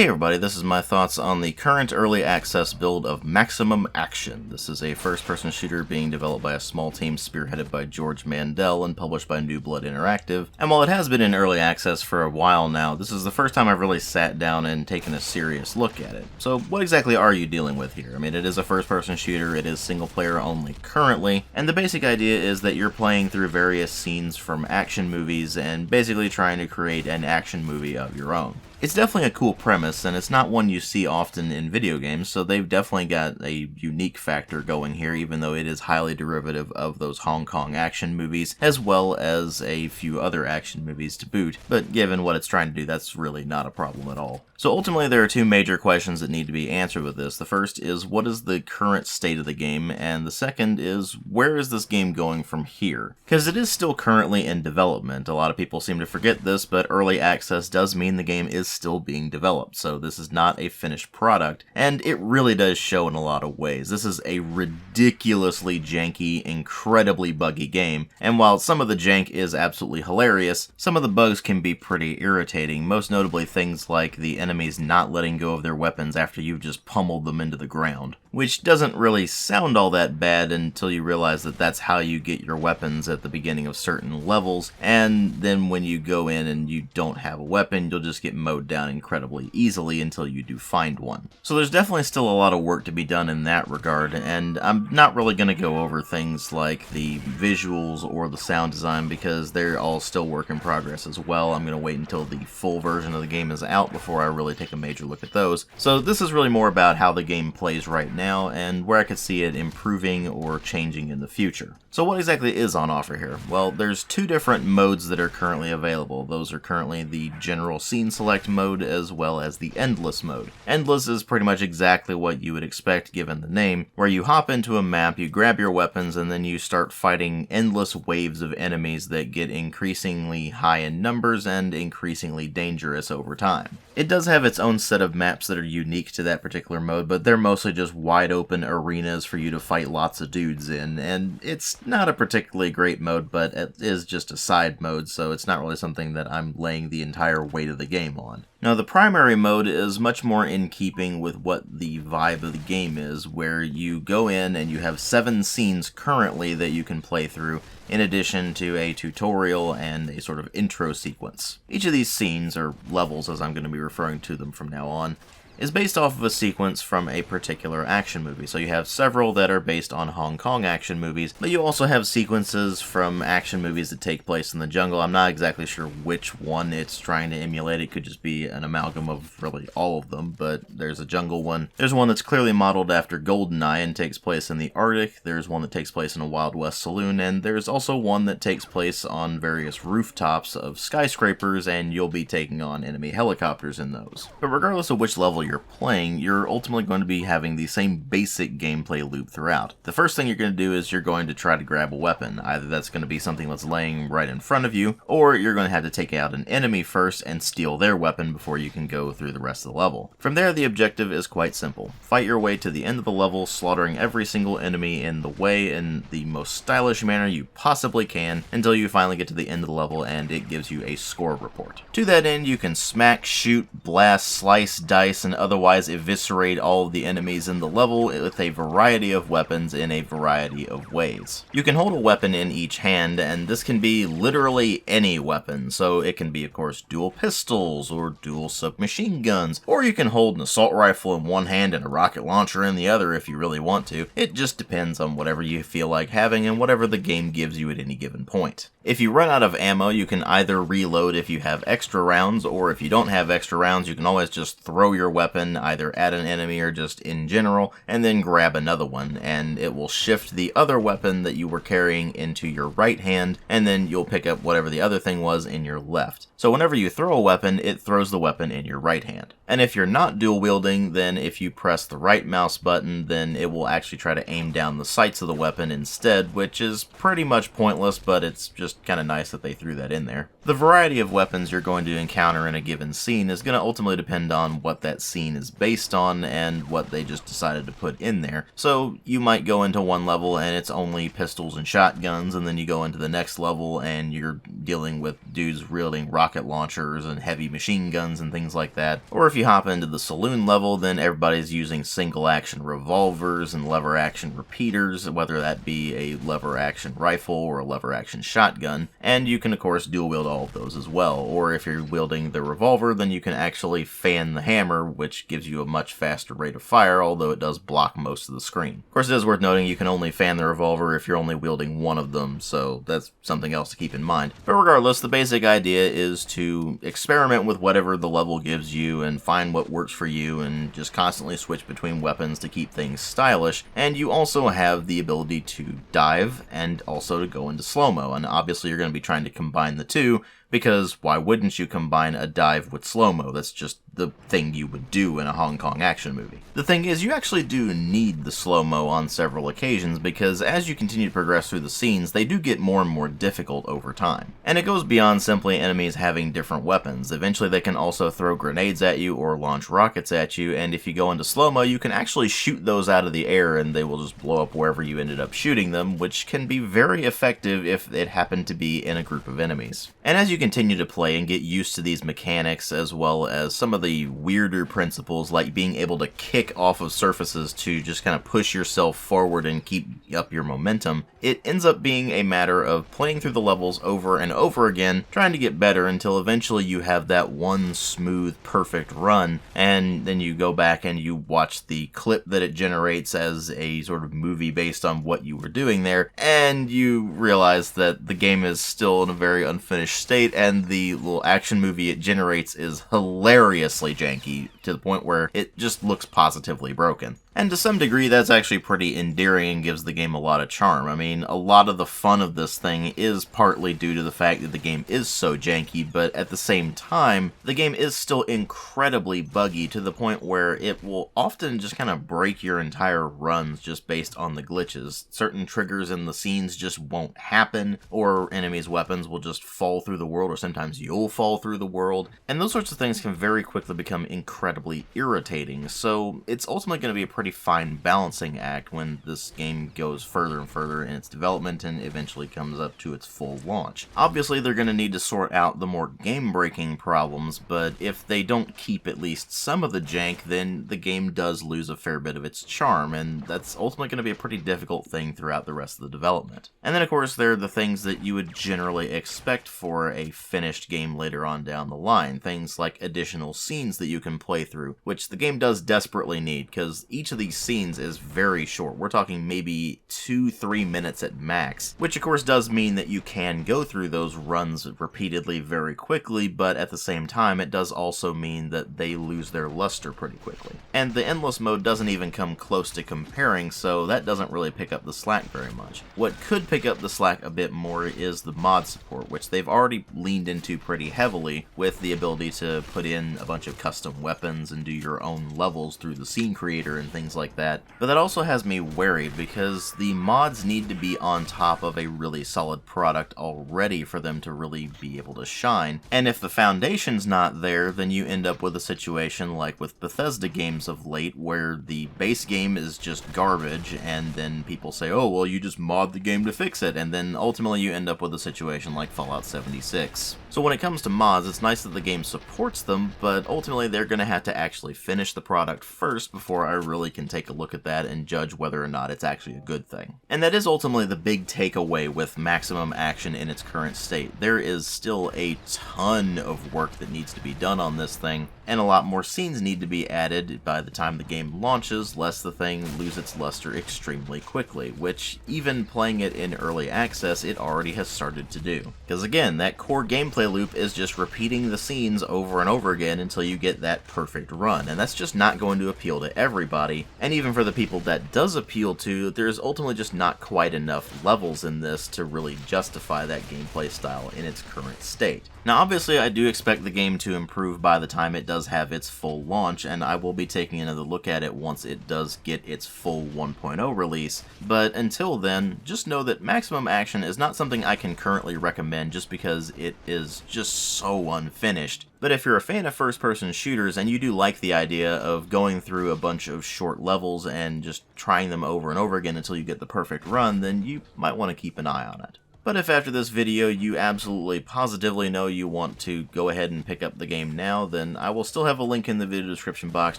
Hey everybody, this is my thoughts on the current early access build of Maximum Action. This is a first-person shooter being developed by a small team spearheaded by George Mandel and published by New Blood Interactive. And while it has been in early access for a while now, this is the first time I've really sat down and taken a serious look at it. So what exactly are you dealing with here? I mean, it is a first-person shooter, it is single-player only currently, and the basic idea is that you're playing through various scenes from action movies and basically trying to create an action movie of your own. It's definitely a cool premise, and it's not one you see often in video games, so they've definitely got a unique factor going here, even though it is highly derivative of those Hong Kong action movies, as well as a few other action movies to boot. But given what it's trying to do, that's really not a problem at all. So ultimately, there are two major questions that need to be answered with this. The first is, what is the current state of the game? And the second is, where is this game going from here? Because it is still currently in development. A lot of people seem to forget this, but early access does mean the game is still being developed, so this is not a finished product, and it really does show in a lot of ways. This is a ridiculously janky, incredibly buggy game, and while some of the jank is absolutely hilarious, some of the bugs can be pretty irritating, most notably things like the enemies not letting go of their weapons after you've just pummeled them into the ground. Which doesn't really sound all that bad until you realize that that's how you get your weapons at the beginning of certain levels, and then when you go in and you don't have a weapon, you'll just get mowed down incredibly easily until you do find one. So there's definitely still a lot of work to be done in that regard, and I'm not really going to go over things like the visuals or the sound design because they're all still work in progress as well. I'm going to wait until the full version of the game is out before I really take a major look at those. So this is really more about how the game plays right now and where I could see it improving or changing in the future. So what exactly is on offer here? Well, there's two different modes that are currently available. Those are currently the general scene select mode as well as the endless mode. Endless is pretty much exactly what you would expect given the name, where you hop into a map, you grab your weapons, and then you start fighting endless waves of enemies that get increasingly high in numbers and increasingly dangerous over time. It does have its own set of maps that are unique to that particular mode, but they're mostly just wide open arenas for you to fight lots of dudes in, and it's not a particularly great mode, but it is just a side mode, so it's not really something that I'm laying the entire weight of the game on. Now, the primary mode is much more in keeping with what the vibe of the game is, where you go in and you have 7 scenes currently that you can play through, in addition to a tutorial and a sort of intro sequence. Each of these scenes, or levels as I'm going to be referring to them from now on, is based off of a sequence from a particular action movie. So you have several that are based on Hong Kong action movies, but you also have sequences from action movies that take place in the jungle. I'm not exactly sure which one it's trying to emulate. It could just be an amalgam of really all of them, but there's a jungle one. There's one that's clearly modeled after GoldenEye and takes place in the Arctic. There's one that takes place in a Wild West saloon, and there's also one that takes place on various rooftops of skyscrapers, and you'll be taking on enemy helicopters in those. But regardless of which level you're playing, you're ultimately going to be having the same basic gameplay loop throughout. The first thing you're going to do is you're going to try to grab a weapon. Either that's going to be something that's laying right in front of you, or you're going to have to take out an enemy first and steal their weapon before you can go through the rest of the level. From there, the objective is quite simple. Fight your way to the end of the level, slaughtering every single enemy in the way in the most stylish manner you possibly can, until you finally get to the end of the level and it gives you a score report. To that end, you can smack, shoot, blast, slice, dice, and otherwise eviscerate all of the enemies in the level with a variety of weapons in a variety of ways. You can hold a weapon in each hand, and this can be literally any weapon, so it can be of course dual pistols or dual submachine guns, or you can hold an assault rifle in one hand and a rocket launcher in the other if you really want to. It just depends on whatever you feel like having and whatever the game gives you at any given point. If you run out of ammo, you can either reload if you have extra rounds, or if you don't have extra rounds, you can always just throw your weapon either at an enemy or just in general, and then grab another one, and it will shift the other weapon that you were carrying into your right hand, and then you'll pick up whatever the other thing was in your left. So whenever you throw a weapon, it throws the weapon in your right hand. And if you're not dual wielding, then if you press the right mouse button, then it will actually try to aim down the sights of the weapon instead, which is pretty much pointless, but it's just kind of nice that they threw that in there. The variety of weapons you're going to encounter in a given scene is going to ultimately depend on what that scene is based on and what they just decided to put in there. So you might go into one level and it's only pistols and shotguns, and then you go into the next level and you're dealing with dudes wielding rocket launchers and heavy machine guns shotguns and things like that. Or if you hop into the saloon level, then everybody's using single action revolvers and lever action repeaters, whether that be a lever action rifle or a lever action shotgun, and you can of course dual wield all of those as well. Or if you're wielding the revolver, then you can actually fan the hammer, which gives you a much faster rate of fire, although it does block most of the screen. Of course, it is worth noting you can only fan the revolver if you're only wielding one of them, so that's something else to keep in mind. But regardless, the basic idea is to experiment with whatever the level gives you and find what works for you and just constantly switch between weapons to keep things stylish. And you also have the ability to dive and also to go into slow-mo, and obviously you're going to be trying to combine the two, because why wouldn't you combine a dive with slow-mo? That's just the thing you would do in a Hong Kong action movie. The thing is, you actually do need the slow-mo on several occasions, because as you continue to progress through the scenes, they do get more and more difficult over time. And it goes beyond simply enemies having different weapons. Eventually they can also throw grenades at you or launch rockets at you, and if you go into slow-mo, you can actually shoot those out of the air and they will just blow up wherever you ended up shooting them, which can be very effective if it happened to be in a group of enemies. And as you continue to play and get used to these mechanics, as well as some of the weirder principles like being able to kick off of surfaces to just kind of push yourself forward and keep up your momentum, it ends up being a matter of playing through the levels over and over again, trying to get better until eventually you have that one smooth, perfect run, and then you go back and you watch the clip that it generates as a sort of movie based on what you were doing there, and you realize that the game is still in a very unfinished state, and the little action movie it generates is hilariously janky to the point where it just looks positively broken. And to some degree, that's actually pretty endearing and gives the game a lot of charm. I mean, a lot of the fun of this thing is partly due to the fact that the game is so janky, but at the same time, the game is still incredibly buggy to the point where it will often just kind of break your entire runs just based on the glitches. Certain triggers in the scenes just won't happen, or enemies' weapons will just fall through the world, or sometimes you'll fall through the world, and those sorts of things can very quickly become incredibly irritating. So it's ultimately going to be a pretty fine balancing act when this game goes further and further in its development and eventually comes up to its full launch. Obviously, they're going to need to sort out the more game-breaking problems, but if they don't keep at least some of the jank, then the game does lose a fair bit of its charm, and that's ultimately going to be a pretty difficult thing throughout the rest of the development. And then, of course, there are the things that you would generally expect for a finished game later on down the line. Things like additional scenes that you can play through, which the game does desperately need, because each of these scenes is very short. We're talking maybe 2-3 minutes at max, which of course does mean that you can go through those runs repeatedly very quickly, but at the same time it does also mean that they lose their luster pretty quickly. And the endless mode doesn't even come close to comparing, so that doesn't really pick up the slack very much. What could pick up the slack a bit more is the mod support, which they've already leaned into pretty heavily with the ability to put in a bunch of custom weapons and do your own levels through the scene creator and things like that. But that also has me worried, because the mods need to be on top of a really solid product already for them to really be able to shine. And if the foundation's not there, then you end up with a situation like with Bethesda games of late, where the base game is just garbage, and then people say, oh, well, you just mod the game to fix it, and then ultimately you end up with a situation like Fallout 76. So when it comes to mods, it's nice that the game supports them, but ultimately they're going to have to actually finish the product first before I really can take a look at that and judge whether or not it's actually a good thing. And that is ultimately the big takeaway with Maximum Action in its current state. There is still a ton of work that needs to be done on this thing, and a lot more scenes need to be added by the time the game launches, lest the thing lose its luster extremely quickly, which even playing it in early access, it already has started to do. Because again, that core gameplay loop is just repeating the scenes over and over again until you get that perfect run, and that's just not going to appeal to everybody, and even for the people that does appeal to, there's ultimately just not quite enough levels in this to really justify that gameplay style in its current state. Now obviously I do expect the game to improve by the time it does have its full launch, and I will be taking another look at it once it does get its full 1.0 release, but until then, just know that Maximum Action is not something I can currently recommend just because it is just so unfinished. But if you're a fan of first-person shooters and you do like the idea of going through a bunch of short levels and just trying them over and over again until you get the perfect run, then you might want to keep an eye on it. But if after this video you absolutely positively know you want to go ahead and pick up the game now, then I will still have a link in the video description box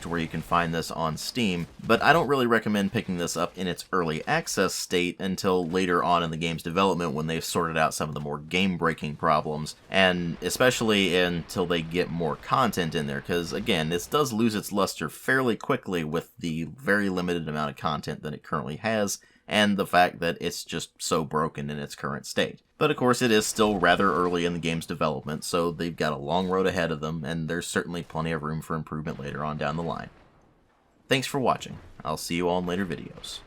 to where you can find this on Steam, but I don't really recommend picking this up in its early access state until later on in the game's development when they've sorted out some of the more game-breaking problems, and especially until they get more content in there, because again, this does lose its luster fairly quickly with the very limited amount of content that it currently has, and the fact that it's just so broken in its current state. But of course it is still rather early in the game's development, so they've got a long road ahead of them, and there's certainly plenty of room for improvement later on down the line. Thanks for watching. I'll see you all in later videos.